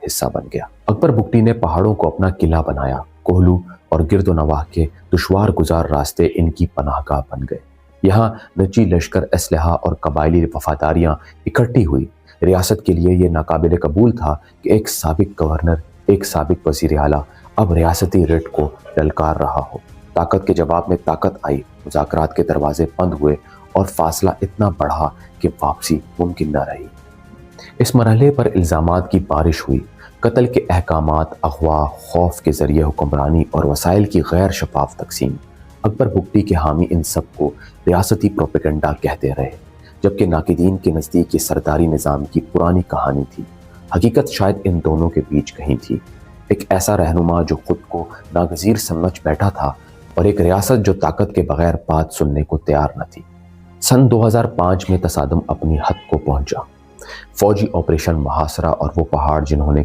हिस्सा बन गया। अकबर बुगटी ने पहाड़ों को अपना किला बनाया। कोहलू और गिरदो नवाह के दुश्वार गुजार रास्ते इनकी पनाहगाह बन गए। यहाँ नजी लश्कर, असलहा और कबायली वफादारियां इकट्ठी हुई। रियासत के लिए यह नाकाबिले कबूल था कि एक साबिक गवर्नर, एक साबिक वजीर आला अब रियासती रिट को ललकार रहा हो। ताकत के जवाब में ताकत आई, मुज़ाकरात के दरवाजे बंद हुए और फासला इतना बढ़ा कि वापसी मुमकिन न रही। इस मरहले पर इल्ज़ामात की बारिश हुई। कत्ल के अहकामात, अगवा, खौफ के जरिए हुक्मरानी और वसाइल की गैर शफाफ तकसीम। अकबर बुगटी के हामी इन सब को रियासती प्रोपेगेंडा कहते रहे, जबकि नाकिदीन के नज़दीक ये सरदारी निज़ाम की पुरानी कहानी थी। हकीकत शायद इन दोनों के बीच कहीं थी। एक ऐसा रहनुमा जो खुद को नागज़ीर समझ बैठा था और एक रियासत जो ताकत के बगैर बात सुनने को तैयार न थी। सन 2005 में तसादुम अपनी हद को पहुंचा। फौजी ऑपरेशन महासरा और वो पहाड़ जिन्होंने